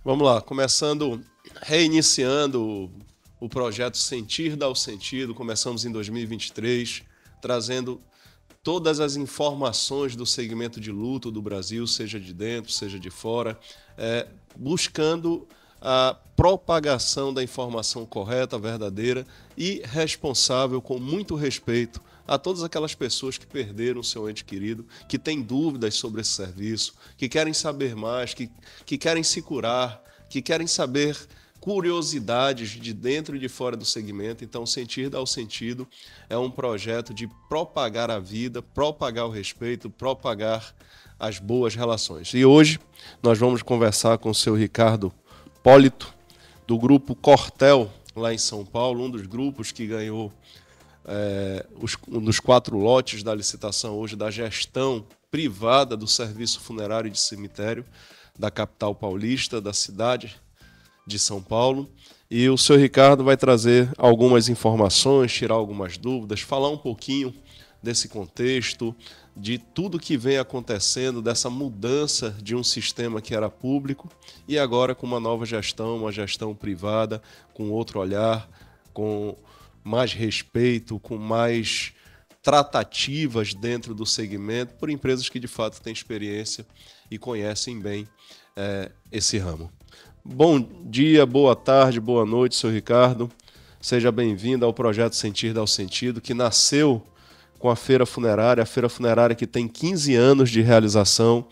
Vamos lá, reiniciando o projeto Sentir dá o Sentido. Começamos em 2023, trazendo todas as informações do segmento de luto do Brasil, seja de dentro, seja de fora, buscando a propagação da informação correta, verdadeira e responsável, com muito respeito a todas aquelas pessoas que perderam o seu ente querido, que têm dúvidas sobre esse serviço, que querem saber mais, que querem se curar, que querem saber curiosidades de dentro e de fora do segmento. Então, Sentir dá o Sentido é um projeto de propagar a vida, propagar o respeito, propagar as boas relações. E hoje nós vamos conversar com o seu Ricardo Polito, do grupo Cortel, lá em São Paulo, um dos grupos que ganhou um dos 4 lotes da licitação hoje da gestão privada do serviço funerário de cemitério da capital paulista, da cidade de São Paulo. E o senhor Ricardo vai trazer algumas informações, tirar algumas dúvidas, falar um pouquinho desse contexto, de tudo que vem acontecendo, dessa mudança de um sistema que era público e agora com uma nova gestão, uma gestão privada, com outro olhar, com mais respeito, com mais tratativas dentro do segmento, por empresas que de fato têm experiência e conhecem bem esse ramo. Bom dia, boa tarde, boa noite, senhor Ricardo. Seja bem-vindo ao projeto Sentir dá o Sentido, que nasceu com a Feira Funerária que tem 15 anos de realização.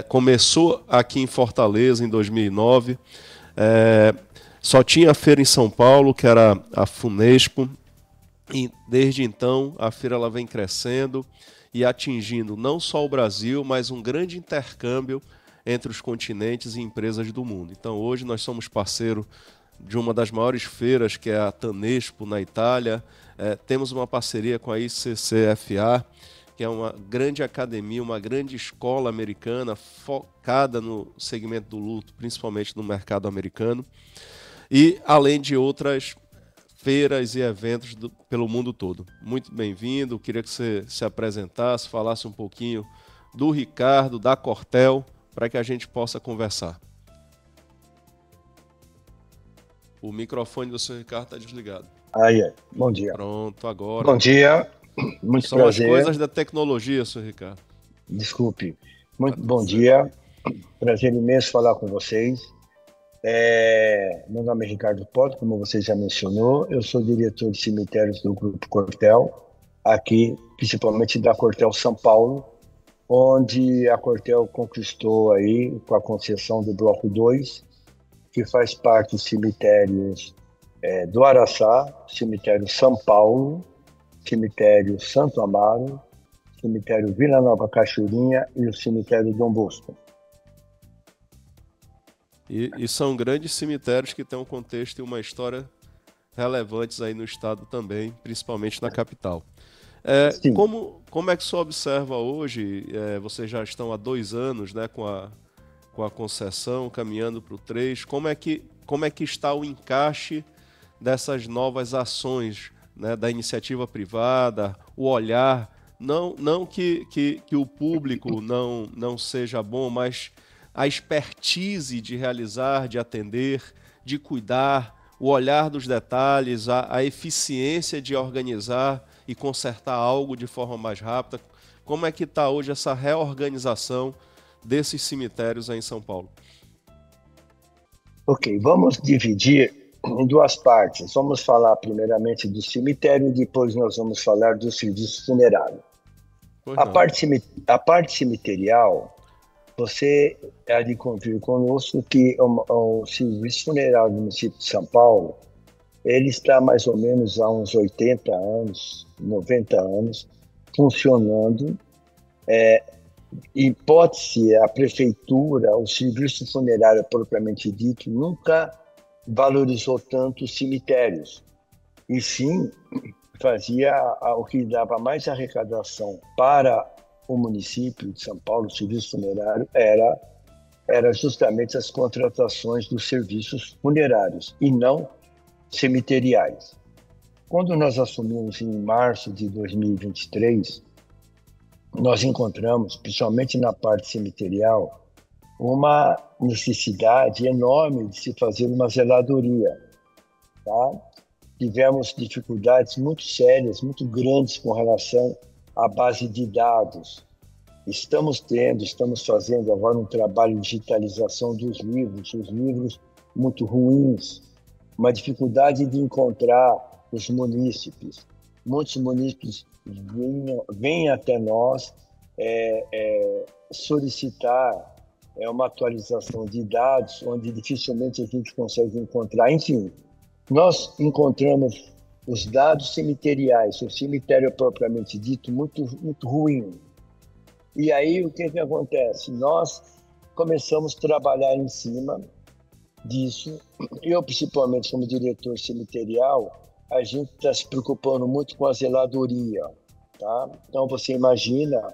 Começou aqui em Fortaleza em 2009. Só tinha a feira em São Paulo, que era a Funespo, e desde então a feira ela vem crescendo e atingindo não só o Brasil, mas um grande intercâmbio entre os continentes e empresas do mundo. Então hoje nós somos parceiro de uma das maiores feiras, que é a Tanespo, na Itália. Temos uma parceria com a ICCFA, que é uma grande academia, uma grande escola americana focada no segmento do luto, principalmente no mercado americano. E além de outras feiras e eventos pelo mundo todo. Muito bem-vindo, queria que você se apresentasse, falasse um pouquinho do Ricardo, da Cortel, para que a gente possa conversar. O microfone do seu Ricardo está desligado. Aí, bom dia. Pronto, agora. Bom dia, muito São prazer. São as coisas da tecnologia, seu Ricardo. Desculpe. Muito bom dia. Prazer imenso falar com vocês. Meu nome é Ricardo Polito, como você já mencionou. Eu sou diretor de cemitérios do Grupo Cortel, aqui, principalmente da Cortel São Paulo, onde a Cortel conquistou aí, com a concessão do Bloco 2, que faz parte dos cemitérios do Araçá, cemitério São Paulo, cemitério Santo Amaro, cemitério Vila Nova Cachoeirinha e o cemitério Dom Bosco. E são grandes cemitérios que têm um contexto e uma história relevantes aí no estado também, principalmente na capital. Como é que você observa hoje, vocês já estão há 2 anos, né, com a concessão, caminhando para o 3, como é que está o encaixe dessas novas ações, né, da iniciativa privada, o olhar, não que o público não seja bom, mas a expertise de realizar, de atender, de cuidar, o olhar dos detalhes, a eficiência de organizar e consertar algo de forma mais rápida. Como é que está hoje essa reorganização desses cemitérios aí em São Paulo? Ok, vamos dividir em 2 partes. Vamos falar primeiramente do cemitério, depois nós vamos falar do serviço funerário. A parte cemiterial, você há de convir conosco que o serviço funerário do município de São Paulo, ele está mais ou menos há uns 80 anos, 90 anos, funcionando. Hipótese, a prefeitura, o serviço funerário propriamente dito, nunca valorizou tanto os cemitérios. E sim, fazia o que dava mais arrecadação para o município de São Paulo, o serviço funerário, era justamente as contratações dos serviços funerários e não cemiteriais. Quando nós assumimos em março de 2023, nós encontramos, principalmente na parte cemiterial, uma necessidade enorme de se fazer uma zeladoria, tá? Tivemos dificuldades muito sérias, muito grandes com relação à base de dados. Estamos fazendo agora um trabalho de digitalização dos livros, os livros muito ruins, uma dificuldade de encontrar os munícipes. Muitos munícipes vêm até nós solicitar uma atualização de dados, onde dificilmente a gente consegue encontrar. Enfim, nós encontramos os dados cemiteriais, o cemitério propriamente dito, muito, muito ruim. E aí, o que acontece? Nós começamos a trabalhar em cima disso. Eu, principalmente, como diretor cemiterial, a gente está se preocupando muito com a zeladoria, tá? Então, você imagina,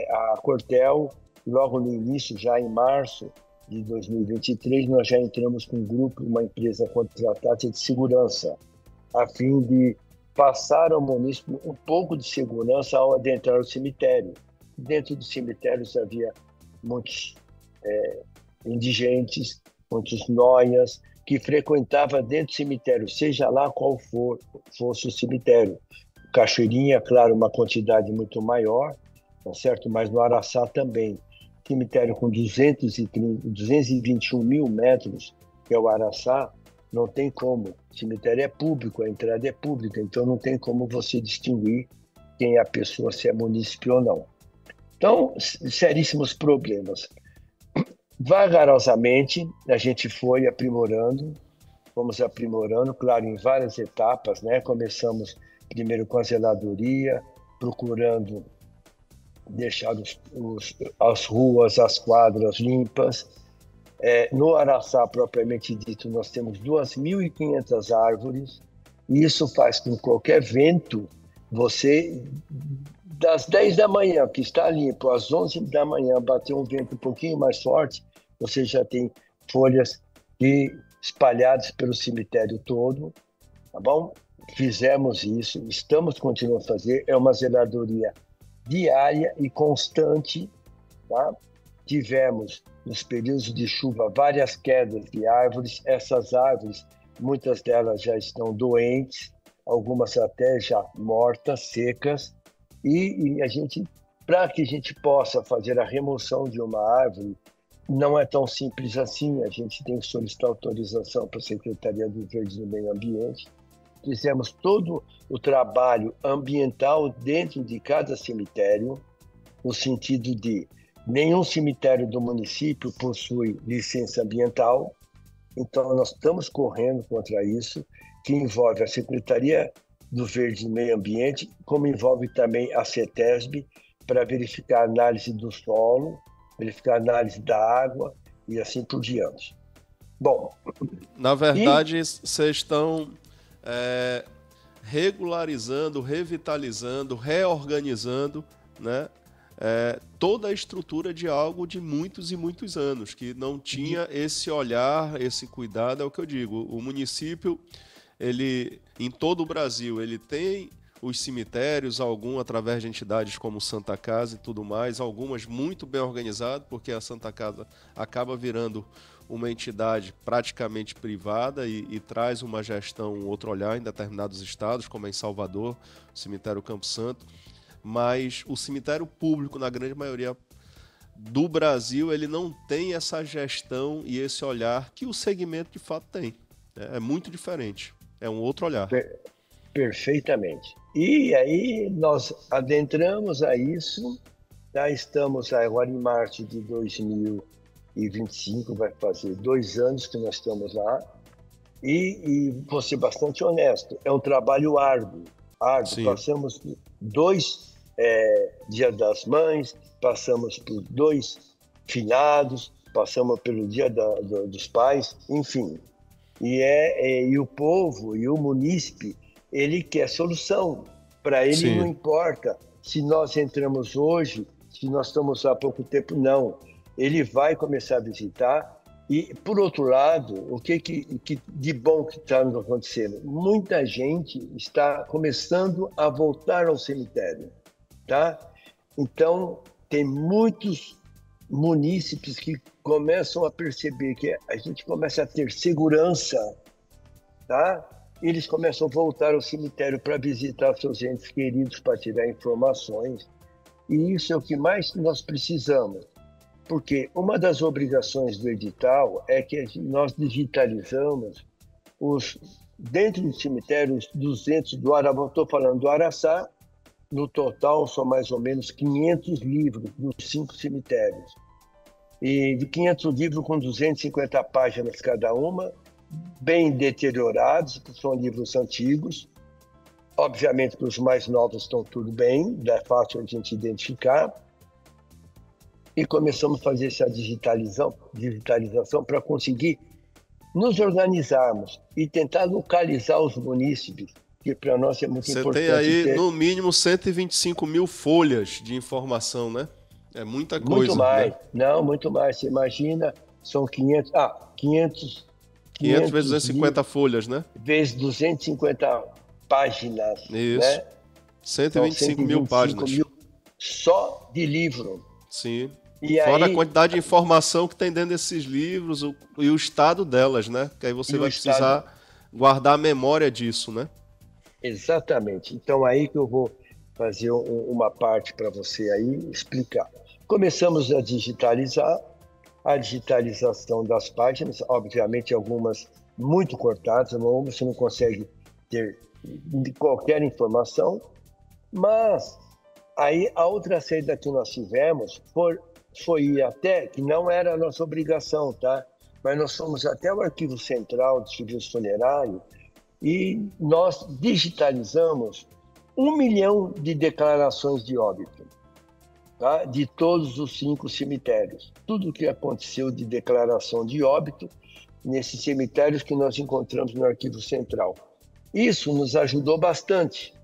a Cortel, logo no início, já em março de 2023, nós já entramos com um grupo, uma empresa contratada de segurança, a fim de passar ao município um pouco de segurança ao adentrar o cemitério. Dentro dos cemitérios havia muitos indigentes, muitos noias, que frequentavam dentro do cemitério, seja lá qual fosse o cemitério. Cachoeirinha, claro, uma quantidade muito maior, tá certo? Mas no Araçá também. Cemitério com 221 mil metros, que é o Araçá, não tem como. O cemitério é público, a entrada é pública, então não tem como você distinguir quem é a pessoa, se é munícipe ou não. Então, seríssimos problemas. Vagarosamente, a gente foi aprimorando, fomos aprimorando, claro, em várias etapas, né? Começamos primeiro com a zeladoria, procurando deixar as ruas, as quadras limpas. No Araçá, propriamente dito, nós temos 2.500 árvores, e isso faz com que qualquer vento, você, das 10 da manhã, que está limpo, às 11 da manhã, bater um vento um pouquinho mais forte, você já tem folhas espalhadas pelo cemitério todo, tá bom? Fizemos isso, estamos continuando a fazer, é uma zeladoria diária e constante, tá? Tivemos, nos períodos de chuva, várias quedas de árvores. Essas árvores, muitas delas já estão doentes, algumas até já mortas, secas, e para que a gente possa fazer a remoção de uma árvore, não é tão simples assim. A gente tem que solicitar autorização para a Secretaria do Verde e do Meio Ambiente. Fizemos todo o trabalho ambiental dentro de cada cemitério, no sentido de nenhum cemitério do município possui licença ambiental, então nós estamos correndo contra isso, que envolve a Secretaria do Verde e Meio Ambiente, como envolve também a CETESB, para verificar a análise do solo, verificar a análise da água e assim por diante. Bom, na verdade, vocês estão regularizando, revitalizando, reorganizando, né, toda a estrutura de algo de muitos e muitos anos, que não tinha esse olhar, esse cuidado. É o que eu digo, o município, ele, em todo o Brasil, ele tem os cemitérios, alguns através de entidades como Santa Casa e tudo mais, algumas muito bem organizadas, porque a Santa Casa acaba virando uma entidade praticamente privada e traz uma gestão, um outro olhar em determinados estados, como é em Salvador, o cemitério Campo Santo. Mas o cemitério público, na grande maioria do Brasil, ele não tem essa gestão e esse olhar que o segmento de fato tem. É muito diferente, é um outro olhar. Perfeitamente. E aí nós adentramos a isso, tá? Estamos agora em março de 2025, vai fazer 2 anos que nós estamos lá, e vou ser bastante honesto, é um trabalho árduo. Passamos 2 Dia das Mães, passamos por 2 finados, passamos pelo Dia dos Pais, enfim. E o povo e o munícipe, ele quer solução. Para ele não importa se nós entramos hoje, se nós estamos há pouco tempo, não. Ele vai começar a visitar. E, por outro lado, o que de bom que está nos acontecendo? Muita gente está começando a voltar ao cemitério, tá? Então, tem muitos munícipes que começam a perceber que a gente começa a ter segurança, tá? Eles começam a voltar ao cemitério para visitar seus entes queridos, para tirar informações. E isso é o que mais nós precisamos, porque uma das obrigações do edital é que nós digitalizamos dentro do cemitério, os 200 do Araçá, estou falando do Araçá, no total são mais ou menos 500 livros dos 5 cemitérios. E de 500 livros com 250 páginas cada uma, bem deteriorados, que são livros antigos. Obviamente, para os mais novos estão tudo bem, é fácil a gente identificar. E começamos a fazer essa digitalização para conseguir nos organizarmos e tentar localizar os munícipes, que para nós é muito importante. Você tem aí, no mínimo, 125 mil folhas de informação, né? É muita coisa. Muito mais. Né? Não, muito mais. Você imagina, são 500 vezes 250 folhas, né? Vezes 250 páginas. Isso. Né? 125 mil páginas. Mil só de livro. Sim. E fora aí, a quantidade de informação que tem dentro desses livros e o estado delas, né? Que aí você vai precisar guardar a memória disso, né? Exatamente. Então aí que eu vou fazer uma parte para você aí explicar. Começamos a digitalizar, a digitalização das páginas, obviamente algumas muito cortadas, você não consegue ter qualquer informação, mas aí a outra saída que nós tivemos foi até, que não era a nossa obrigação, tá? Mas nós fomos até o Arquivo Central de Serviço Funerário e nós digitalizamos 1 milhão de declarações de óbito, tá? De todos os 5 cemitérios. Tudo o que aconteceu de declaração de óbito nesses cemitérios que nós encontramos no Arquivo Central. Isso nos ajudou bastante.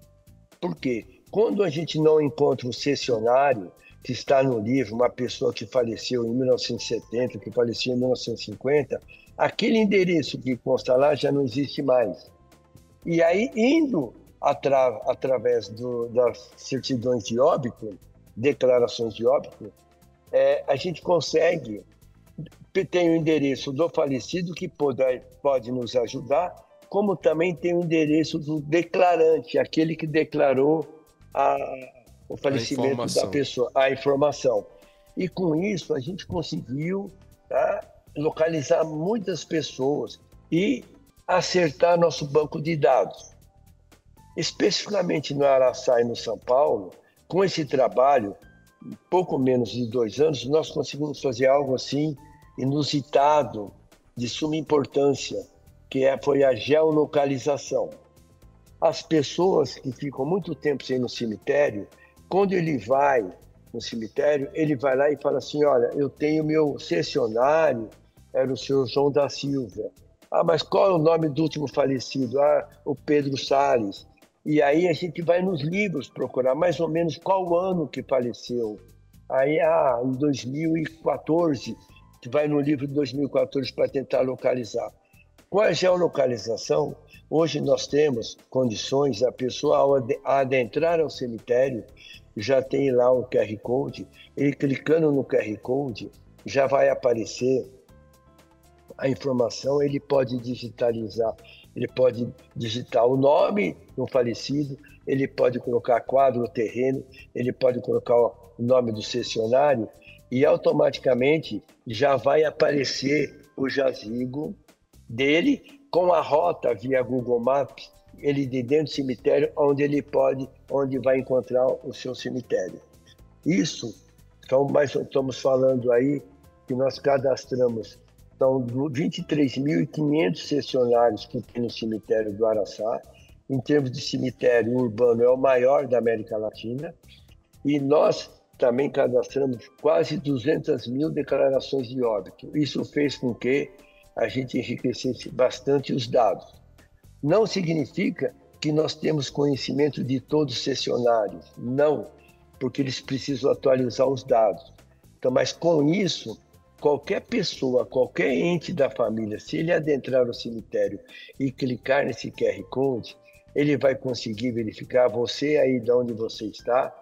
Por quê? Quando a gente não encontra o cessionário, que está no livro, uma pessoa que faleceu em 1970, que faleceu em 1950, aquele endereço que consta lá já não existe mais. E aí, indo através das certidões de óbito, declarações de óbito, a gente consegue ter o endereço do falecido, que pode nos ajudar, como também tem o endereço do declarante, aquele que declarou o falecimento da pessoa, a informação. E com isso a gente conseguiu, tá, localizar muitas pessoas e acertar nosso banco de dados. Especificamente no Araçá e no São Paulo, com esse trabalho, pouco menos de 2 anos, nós conseguimos fazer algo assim inusitado, de suma importância, que foi a geolocalização. As pessoas que ficam muito tempo sem ir no cemitério, quando ele vai no cemitério, ele vai lá e fala assim, olha, eu tenho meu cessionário, era o senhor João da Silva. Ah, mas qual é o nome do último falecido? Ah, o Pedro Salles. E aí a gente vai nos livros procurar mais ou menos qual ano que faleceu. Aí, em 2014, que vai no livro de 2014 para tentar localizar. Com a geolocalização, hoje nós temos condições, a pessoa ao adentrar ao cemitério, já tem lá o QR Code, ele clicando no QR Code, já vai aparecer a informação, ele pode digitalizar, ele pode digitar o nome do falecido, ele pode colocar quadro, terreno, ele pode colocar o nome do cessionário e automaticamente já vai aparecer o jazigo dele com a rota via Google Maps, ele de dentro do cemitério onde vai encontrar o seu cemitério. Isso, estamos falando aí que nós cadastramos, são 23.500 cessionários que tem no cemitério do Araçá. Em termos de cemitério urbano, é o maior da América Latina. E nós também cadastramos quase 200 mil declarações de óbito. Isso fez com que a gente enriquecesse bastante os dados. Não significa que nós temos conhecimento de todos os cessionários, não, porque eles precisam atualizar os dados. Então, mas com isso, qualquer pessoa, qualquer ente da família, se ele adentrar no cemitério e clicar nesse QR Code, ele vai conseguir verificar você aí de onde você está.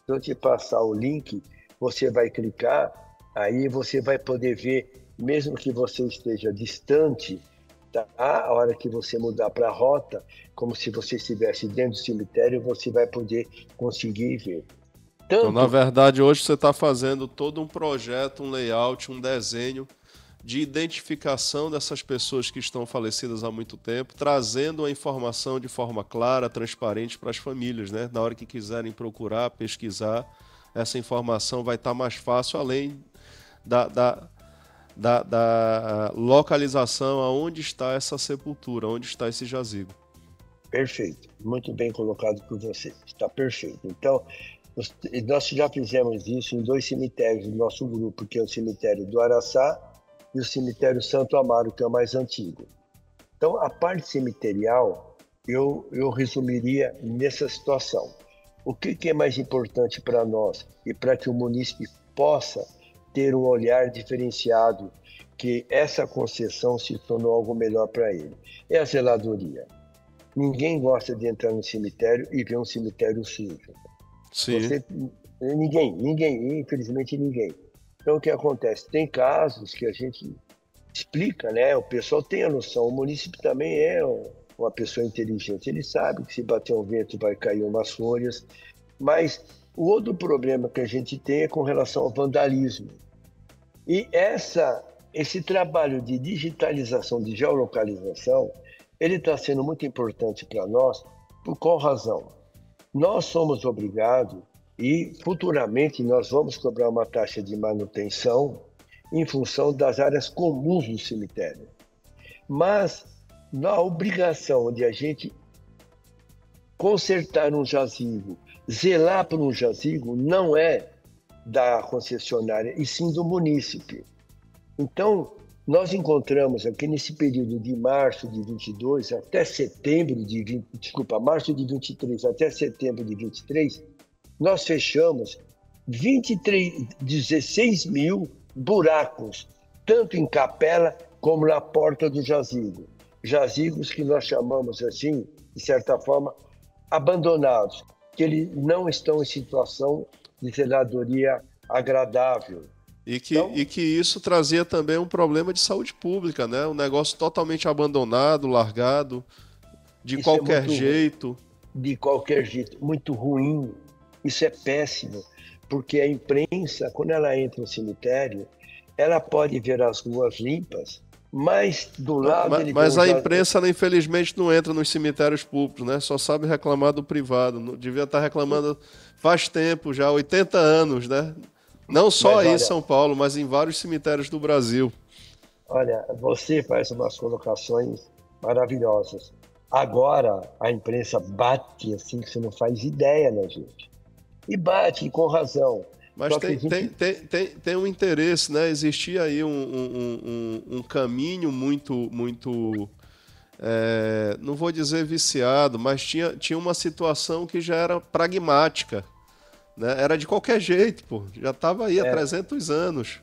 Se eu te passar o link, você vai clicar Aí você vai poder ver, mesmo que você esteja distante, tá? A hora que você mudar para a rota, como se você estivesse dentro do cemitério, você vai poder conseguir ver. Então, na Tanto verdade, hoje você está fazendo todo um projeto, um layout, um desenho de identificação dessas pessoas que estão falecidas há muito tempo, trazendo a informação de forma clara, transparente para as famílias, né? Na hora que quiserem procurar, pesquisar, essa informação vai estar mais fácil, além da, da, da localização aonde está essa sepultura, onde está esse jazigo. perfeito, muito bem colocado por você, está perfeito. Então, nós já fizemos isso em 2 cemitérios do nosso grupo, que é o cemitério do Araçá e o cemitério Santo Amaro, que é o mais antigo. Então, a parte cemiterial, eu resumiria nessa situação. O que é mais importante para nós e para que o munícipe possa ter um olhar diferenciado, que essa concessão se tornou algo melhor para ele? É a zeladoria. Ninguém gosta de entrar no cemitério e ver um cemitério sujo. Sim. Você, ninguém, infelizmente ninguém. Então, o que acontece? Tem casos que a gente explica, né? O pessoal tem a noção. O munícipe também é uma pessoa inteligente. Ele sabe que se bater um vento vai cair umas folhas. Mas o outro problema que a gente tem é com relação ao vandalismo. E esse trabalho de digitalização, de geolocalização, ele está sendo muito importante para nós. Por qual razão? Nós somos obrigados e futuramente nós vamos cobrar uma taxa de manutenção em função das áreas comuns do cemitério. Mas na obrigação de a gente consertar um jazigo, zelar por um jazigo, não é da concessionária, e sim do munícipe. Então, nós encontramos aqui nesse período de março de 22 até setembro de 20, desculpa, março de 23 até setembro de 23, nós fechamos 16 mil buracos, tanto em capela como na porta do jazigo. Jazigos que nós chamamos assim, de certa forma, abandonados, que eles não estão em situação de zeladoria agradável. E que isso trazia também um problema de saúde pública, né? Um negócio totalmente abandonado, largado, de Isso é qualquer muito jeito. de qualquer jeito, muito ruim. Isso é péssimo, porque a imprensa, quando ela entra no cemitério, ela pode ver as ruas limpas, mas do lado ele vê Mas um a jazigo. imprensa, infelizmente, não entra nos cemitérios públicos, né? Só sabe reclamar do privado. Devia estar reclamando faz tempo já, 80 anos, né? Não só Mas aí em São Paulo, mas em vários cemitérios do Brasil. olha, você faz umas colocações maravilhosas. Agora a imprensa bate assim que você não faz ideia, né, gente? E bate com razão. Mas Só que a gente tem um interesse, né? Existia aí um caminho muito não vou dizer viciado, mas tinha uma situação que já era pragmática, né? Era de qualquer jeito, pô. Já estava aí há era, 300 anos.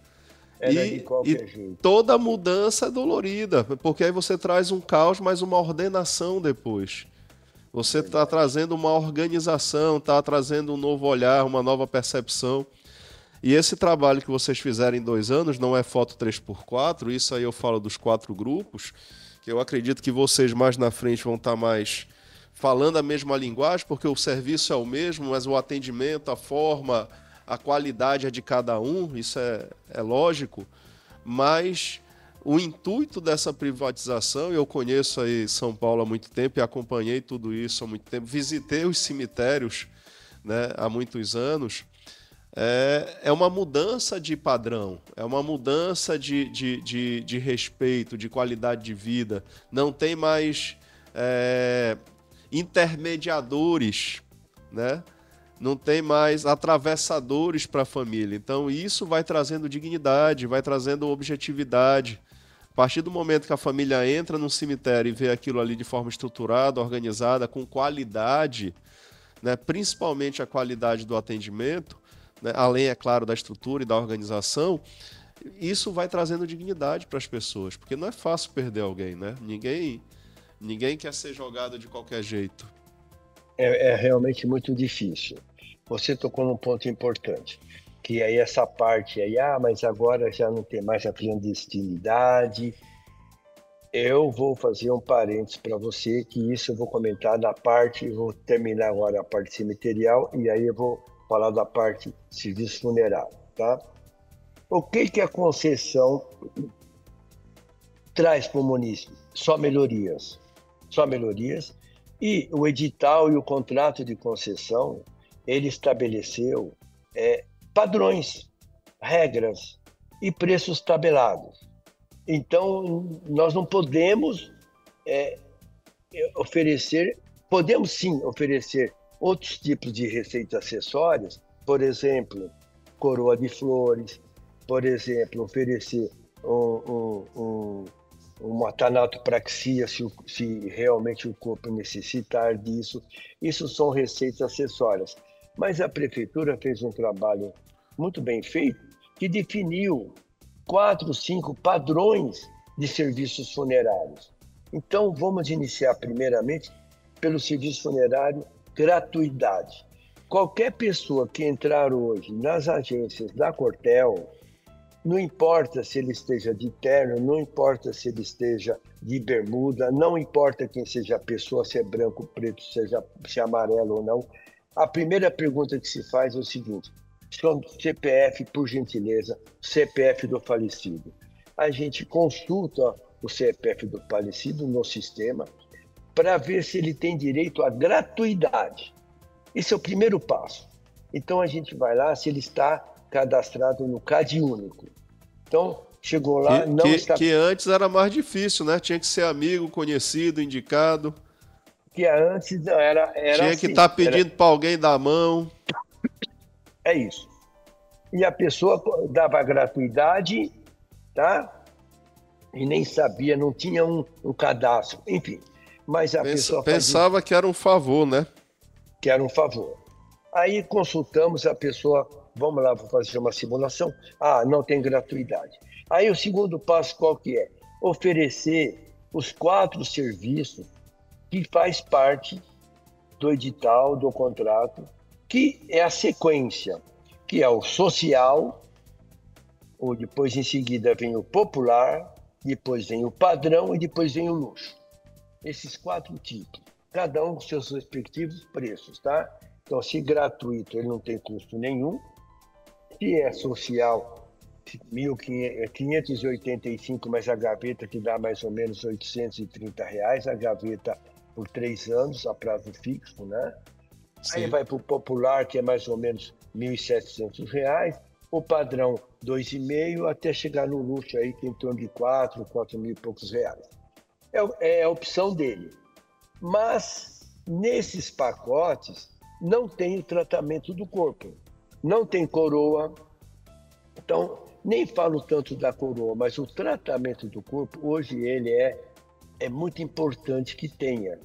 era de E qualquer jeito. toda mudança é dolorida, porque aí você traz um caos, mas uma ordenação depois. Você está Verdade. trazendo uma organização, está trazendo um novo olhar, uma nova percepção. E esse trabalho que vocês fizeram em 2 anos não é foto 3x4, isso aí eu falo dos 4 grupos, que eu acredito que vocês mais na frente vão estar mais falando a mesma linguagem, porque o serviço é o mesmo, mas o atendimento, a forma, a qualidade é de cada um, isso é lógico, mas o intuito dessa privatização, eu conheço aí São Paulo há muito tempo e acompanhei tudo isso há muito tempo, visitei os cemitérios, né, há muitos anos, é uma mudança de padrão, é uma mudança de respeito, de qualidade de vida. Não tem mais intermediadores, né? Não tem mais atravessadores para a família. Então, isso vai trazendo dignidade, vai trazendo objetividade. A partir do momento que a família entra num cemitério e vê aquilo ali de forma estruturada, organizada, com qualidade, né? Principalmente a qualidade do atendimento, né? Além, é claro, da estrutura e da organização, isso vai trazendo dignidade para as pessoas, porque não é fácil perder alguém, né? Ninguém quer ser jogado de qualquer jeito. É realmente muito difícil. Você tocou num ponto importante. que aí essa parte aí, mas agora já não tem mais a clandestinidade. Eu vou fazer um parênteses para você, que isso eu vou comentar na parte, vou terminar agora a parte cemiterial, e aí eu vou falar da parte serviço funerário, tá? O que a concessão traz para o município? Só melhorias. Só melhorias. E o edital e o contrato de concessão, ele estabeleceu padrões, regras e preços tabelados. Então, nós não podemos oferecer, podemos sim oferecer outros tipos de receitas acessórias, por exemplo, coroa de flores, por exemplo, oferecer uma tanatopraxia se realmente o corpo necessitar disso. Isso são receitas acessórias. Mas a prefeitura fez um trabalho muito bem feito que definiu 4, 5 padrões de serviços funerários. Então, vamos iniciar primeiramente pelo serviço funerário gratuidade. Qualquer pessoa que entrar hoje nas agências da Cortel, não importa se ele esteja de terno, não importa se ele esteja de bermuda, não importa quem seja a pessoa, se é branco, preto, se é amarelo ou não, a primeira pergunta que se faz é o seguinte: CPF, por gentileza, CPF do falecido. A gente consulta o CPF do falecido no sistema para ver se ele tem direito à gratuidade. Esse é o primeiro passo. Então, a gente vai lá se ele está cadastrado no CAD único. Então, chegou lá, que antes era mais difícil, né? Tinha que ser amigo, conhecido, indicado. Que antes era Tinha que estar pedindo para alguém dar a mão. É isso. E a pessoa dava gratuidade, tá? E nem sabia, não tinha um cadastro, enfim. Mas a pessoa pensava que era um favor, né? Que era um favor. Aí consultamos a pessoa, vamos lá, vou fazer uma simulação. Não tem gratuidade. Aí o segundo passo qual que é? Oferecer os 4 serviços que faz parte do edital, do contrato, que é a sequência, que é o social, ou depois em seguida vem o popular, depois vem o padrão e depois vem o luxo. Esses 4 tipos, cada um com seus respectivos preços, tá? Então, se gratuito, ele não tem custo nenhum. Se é social, 585, mas a gaveta que dá mais ou menos R$830, a gaveta por 3 anos, a prazo fixo, né? Sim. Aí vai para o popular, que é mais ou menos R$1.700, o padrão 2,5, até chegar no luxo aí, que é em torno de 4 mil e poucos reais. É a opção dele. Mas, nesses pacotes, não tem o tratamento do corpo, não tem coroa. Então, nem falo tanto da coroa, mas o tratamento do corpo, hoje ele é muito importante que tenha,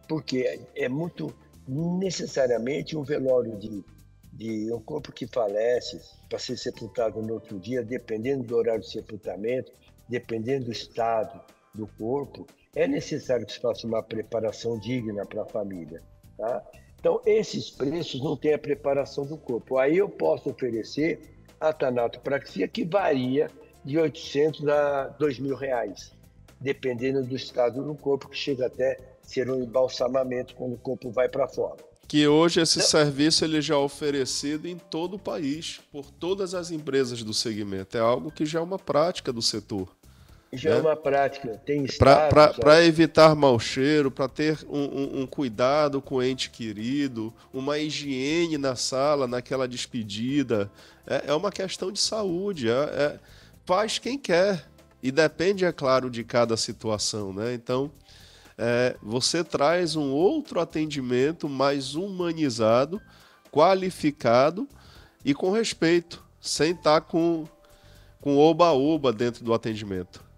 porque é muito necessariamente um velório de um corpo que falece para ser sepultado no outro dia, dependendo do horário de sepultamento, dependendo do estado do corpo, é necessário que se faça uma preparação digna para a família, tá? Então, esses preços não têm a preparação do corpo. Aí eu posso oferecer a tanatopraxia, que varia de R$800 a R$2.000, dependendo do estado do corpo, que chega até ser um embalsamamento quando o corpo vai para fora. Que hoje esse serviço ele já é oferecido em todo o país, por todas as empresas do segmento. É algo que já é uma prática do setor. Já é uma prática, tem estado... Para evitar mau cheiro, para ter um cuidado com o ente querido, uma higiene na sala, naquela despedida. É uma questão de saúde, faz quem quer. E depende, é claro, de cada situação, né? Então, você traz um outro atendimento mais humanizado, qualificado e com respeito, sem estar com oba-oba dentro do atendimento.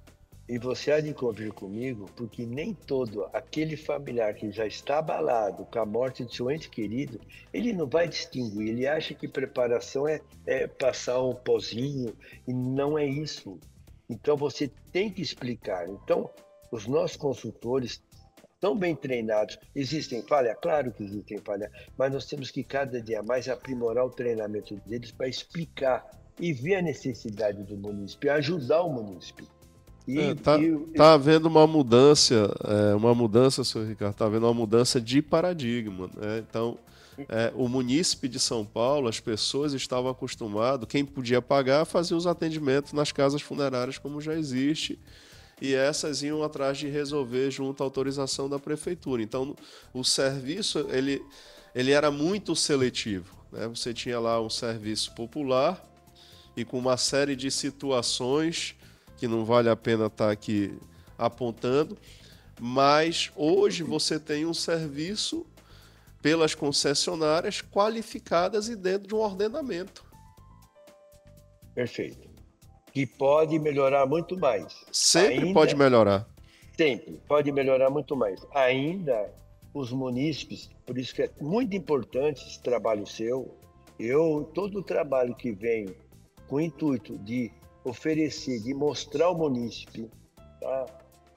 E você há de convir comigo, porque nem todo aquele familiar que já está abalado com a morte de seu ente querido, ele não vai distinguir, ele acha que preparação é passar um pozinho, e não é isso. Então você tem que explicar. Então, os nossos consultores tão bem treinados. Existem falhas? Claro que existem falhas, mas nós temos que cada dia mais aprimorar o treinamento deles para explicar e ver a necessidade do munícipe, ajudar o munícipe. Tá havendo uma mudança, senhor Ricardo, tá havendo uma mudança de paradigma, né? Então, o munícipe de São Paulo, as pessoas estavam acostumadas, quem podia pagar fazia os atendimentos nas casas funerárias como já existe, e essas iam atrás de resolver junto à autorização da prefeitura. Então, o serviço ele era muito seletivo, né? Você tinha lá um serviço popular e com uma série de situações que não vale a pena estar aqui apontando, mas hoje você tem um serviço pelas concessionárias qualificadas e dentro de um ordenamento. Perfeito. Que pode melhorar muito mais. Sempre pode melhorar. Sempre pode melhorar muito mais. Ainda os munícipes, por isso que é muito importante esse trabalho seu. Todo o trabalho que vem com o intuito de oferecer, de mostrar ao munícipe, tá?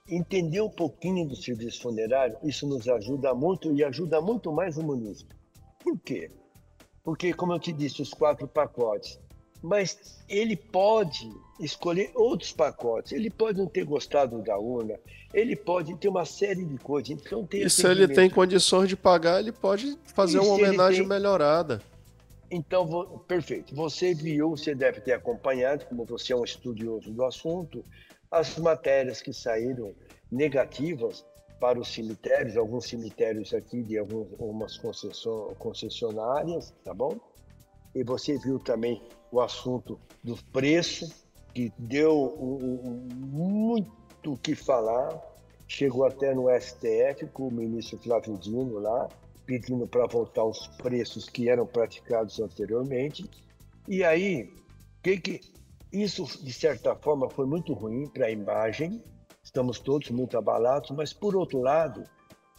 Entender um pouquinho do serviço funerário, isso nos ajuda muito e ajuda muito mais o munícipe. Por quê? Porque, como eu te disse, os 4 pacotes, mas ele pode escolher outros pacotes, ele pode não ter gostado da urna, ele pode ter uma série de coisas. Então, e se ele tem condições de pagar, ele pode fazer uma homenagem melhorada. Então, perfeito. Você viu, você deve ter acompanhado, como você é um estudioso do assunto, as matérias que saíram negativas para os cemitérios, alguns cemitérios aqui de algumas concessionárias, tá bom? E você viu também o assunto do preço, que deu muito o que falar, chegou até no STF com o ministro Flávio Dino lá, pedindo para voltar os preços que eram praticados anteriormente. E aí, isso, de certa forma, foi muito ruim para a imagem, estamos todos muito abalados, mas, por outro lado,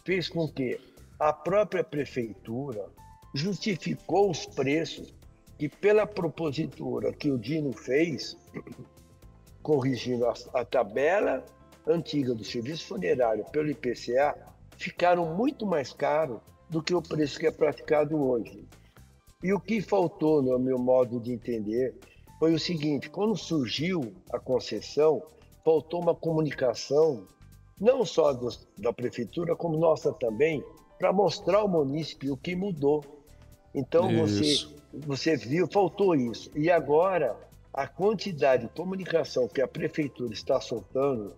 fez com que a própria prefeitura justificou os preços que, pela propositura que o Dino fez, corrigindo a tabela antiga do serviço funerário pelo IPCA, ficaram muito mais caros do que o preço que é praticado hoje. E o que faltou, no meu modo de entender, foi o seguinte: quando surgiu a concessão, faltou uma comunicação, não só da prefeitura, como nossa também, para mostrar ao munícipe o que mudou. Então, você viu, faltou isso. E agora, a quantidade de comunicação que a prefeitura está soltando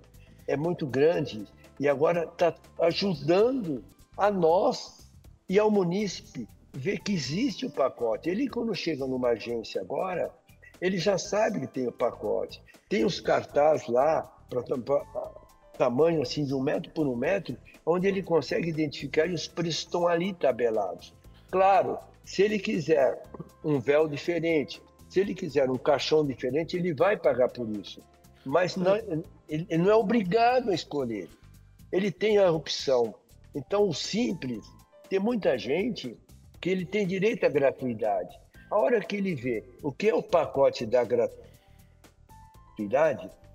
é muito grande e agora está ajudando a nós e ao munícipe ver que existe o pacote. Ele, quando chega numa agência agora, ele já sabe que tem o pacote. Tem os cartazes lá, para tamanho assim de 1 metro por 1 metro, onde ele consegue identificar e os preços estão ali tabelados. Claro, se ele quiser um véu diferente, se ele quiser um caixão diferente, ele vai pagar por isso. Mas ele não é obrigado a escolher. Ele tem a opção. Então, o simples, tem muita gente que ele tem direito à gratuidade. A hora que ele vê o que é o pacote da gratuidade,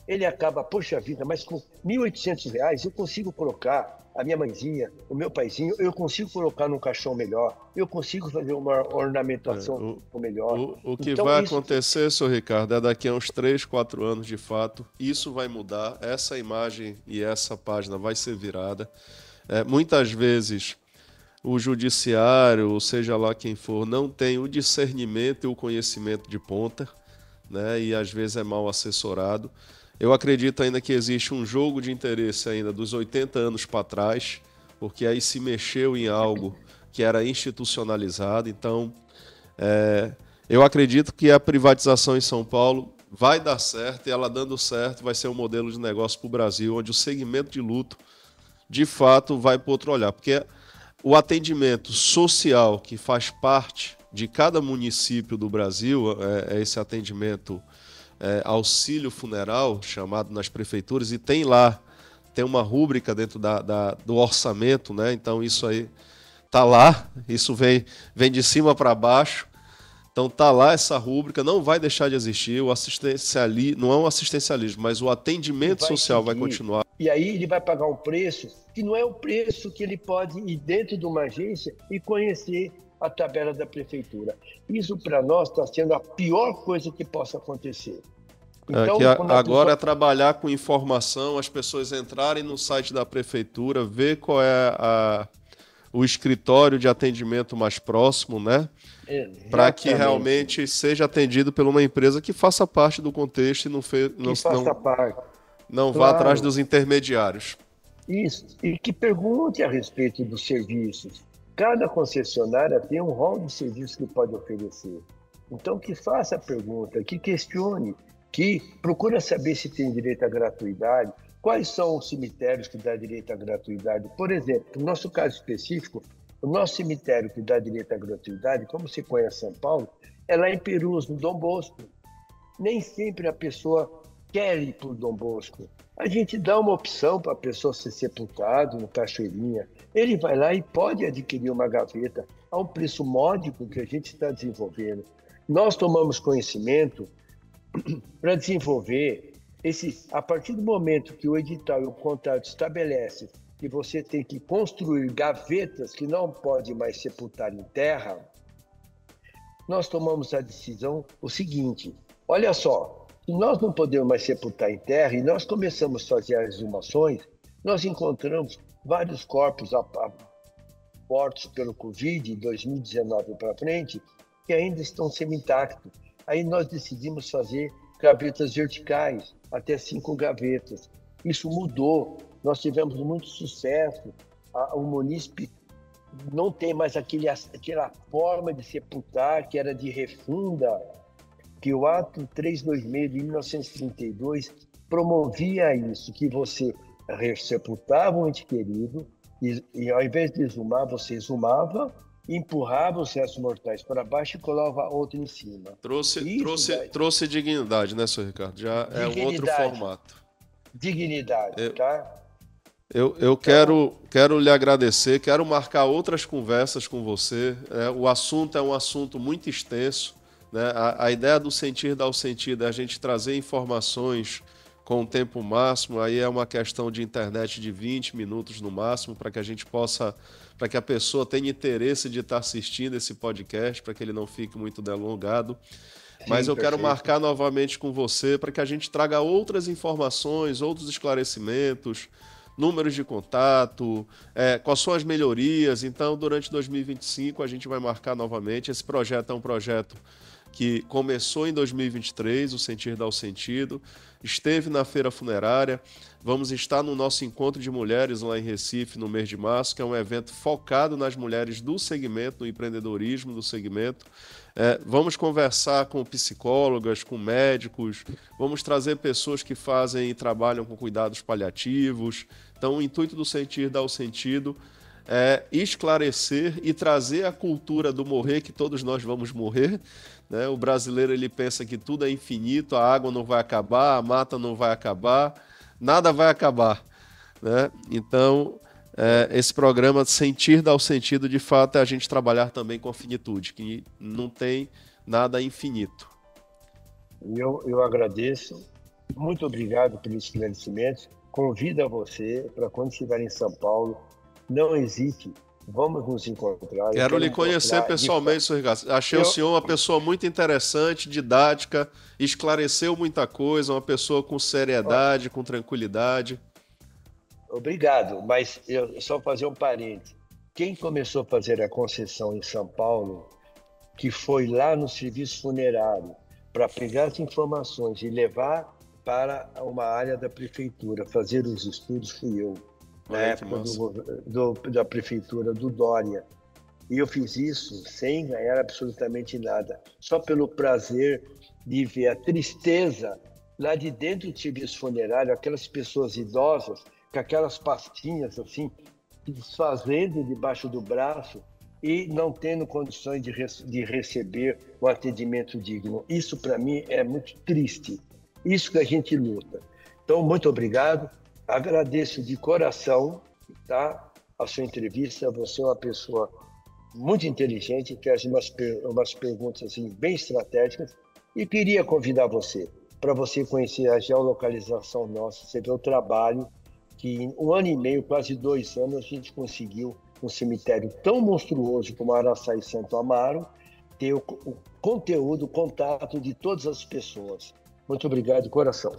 ele acaba, poxa vida, mas com R$ 1.800 eu consigo colocar a minha mãezinha, o meu paizinho, eu consigo colocar num caixão melhor, eu consigo fazer uma ornamentação melhor. O que então, vai acontecer, senhor Ricardo, é daqui a uns 3, 4 anos, de fato, isso vai mudar, essa imagem e essa página vai ser virada. Muitas vezes o judiciário, ou seja lá quem for, não tem o discernimento e o conhecimento de ponta, né? E às vezes é mal assessorado. Eu acredito ainda que existe um jogo de interesse ainda dos 80 anos para trás, porque aí se mexeu em algo que era institucionalizado. Então, eu acredito que a privatização em São Paulo vai dar certo, e ela dando certo vai ser um modelo de negócio para o Brasil, onde o segmento de luto, de fato, vai para outro olhar. Porque o atendimento social que faz parte de cada município do Brasil, é esse atendimento auxílio funeral, chamado nas prefeituras, e tem uma rúbrica dentro do orçamento, né? Então isso aí está lá, isso vem de cima para baixo, então está lá essa rúbrica, não vai deixar de existir, não é um assistencialismo, mas o atendimento social vai continuar. E aí ele vai pagar um preço que não é o preço que ele pode ir dentro de uma agência e conhecer a tabela da prefeitura. Isso, para nós, está sendo a pior coisa que possa acontecer. Então, agora é trabalhar com informação, as pessoas entrarem no site da prefeitura, ver qual é o escritório de atendimento mais próximo, né? Para que realmente seja atendido por uma empresa que faça parte do contexto e não vá atrás dos intermediários. Isso, e que pergunte a respeito dos serviços. Cada concessionária tem um rol de serviços que pode oferecer. Então, que faça a pergunta, que questione, que procura saber se tem direito à gratuidade, quais são os cemitérios que dá direito à gratuidade. Por exemplo, no nosso caso específico, o nosso cemitério que dá direito à gratuidade, como você conhece São Paulo, é lá em Perus, no Dom Bosco. Nem sempre a pessoa quer ir para o Dom Bosco. A gente dá uma opção para a pessoa ser sepultada no Cachoeirinha. Ele vai lá e pode adquirir uma gaveta a um preço módico que a gente está desenvolvendo. Nós tomamos conhecimento para desenvolver a partir do momento que o edital e o contrato estabelece que você tem que construir gavetas que não pode mais sepultar em terra, nós tomamos a decisão o seguinte: olha só, se nós não podemos mais sepultar em terra e nós começamos a fazer as exumações, nós encontramos vários corpos mortos pelo Covid, de 2019 para frente, que ainda estão semi-intactos. Aí nós decidimos fazer gavetas verticais, até 5 gavetas. Isso mudou, nós tivemos muito sucesso. O munícipe não tem mais aquela forma de sepultar que era de refunda, que o ato 326 de 1932 promovia isso, que você sepultava um ente querido e ao invés de exumar, você exumava, empurrava os restos mortais para baixo e colocava outro em cima. Trouxe dignidade, né, senhor Ricardo? Já é um outro formato. Dignidade, tá? Eu quero lhe agradecer, quero marcar outras conversas com você. O assunto é um assunto muito extenso, né? A ideia do Sentir Dá o Sentido é a gente trazer informações com o tempo máximo, aí é uma questão de internet de 20 minutos no máximo, para que a gente possa, para que a pessoa tenha interesse de estar assistindo esse podcast, para que ele não fique muito delongado. Mas eu quero marcar novamente com você para que a gente traga outras informações, outros esclarecimentos, números de contato, quais são as melhorias. Então, durante 2025, a gente vai marcar novamente. Esse projeto é um projeto que começou em 2023, o Sentir Dá o Sentido, esteve na Feira Funerária, vamos estar no nosso Encontro de Mulheres lá em Recife, no mês de março, que é um evento focado nas mulheres do segmento, no empreendedorismo do segmento. Vamos conversar com psicólogas, com médicos, vamos trazer pessoas que fazem e trabalham com cuidados paliativos. Então, o intuito do Sentir Dá o Sentido é esclarecer e trazer a cultura do morrer, que todos nós vamos morrer, né? O brasileiro ele pensa que tudo é infinito, a água não vai acabar, a mata não vai acabar, nada vai acabar, né? Então, esse programa Sentir Dá o Sentido, de fato, é a gente trabalhar também com a finitude, que não tem nada infinito. Eu agradeço, muito obrigado pelo esclarecimento. Convido a você para quando estiver em São Paulo, não hesite, vamos nos encontrar. Quero lhe conhecer pessoalmente, senhor Ricardo. Achei o senhor uma pessoa muito interessante, didática, esclareceu muita coisa, uma pessoa com seriedade, com tranquilidade. Obrigado, mas eu só fazer um parênteses. Quem começou a fazer a concessão em São Paulo, que foi lá no serviço funerário, para pegar as informações e levar para uma área da prefeitura, fazer os estudos, fui eu. Na época da prefeitura do Dória. E eu fiz isso sem ganhar absolutamente nada, só pelo prazer de ver a tristeza lá de dentro do serviço funerário, aquelas pessoas idosas com aquelas pastinhas assim, se desfazendo debaixo do braço e não tendo condições de receber um atendimento digno. Isso, para mim, é muito triste. Isso que a gente luta. Então, muito obrigado. Agradeço de coração, tá, a sua entrevista. Você é uma pessoa muito inteligente, fez umas perguntas assim, bem estratégicas, e queria convidar você para você conhecer a geolocalização nossa, você vê o trabalho que em 1 ano e meio, quase 2 anos, a gente conseguiu um cemitério tão monstruoso como Araçá e Santo Amaro ter o conteúdo, o contato de todas as pessoas. Muito obrigado de coração.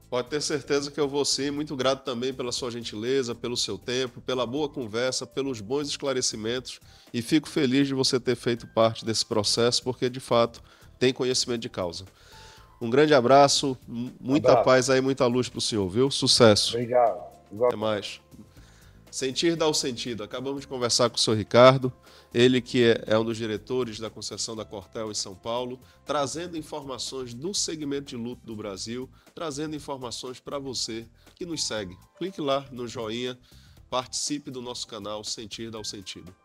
Pode ter certeza que eu vou sim, muito grato também pela sua gentileza, pelo seu tempo, pela boa conversa, pelos bons esclarecimentos e fico feliz de você ter feito parte desse processo, porque de fato tem conhecimento de causa. Um grande abraço, muita paz aí, muita luz para o senhor, viu? Sucesso. Obrigado. Até mais. Sentir dá o sentido. Acabamos de conversar com o senhor Ricardo, ele que é um dos diretores da concessão da Cortel em São Paulo, trazendo informações do segmento de luto do Brasil, trazendo informações para você que nos segue. Clique lá no joinha, participe do nosso canal Sentir dá o sentido.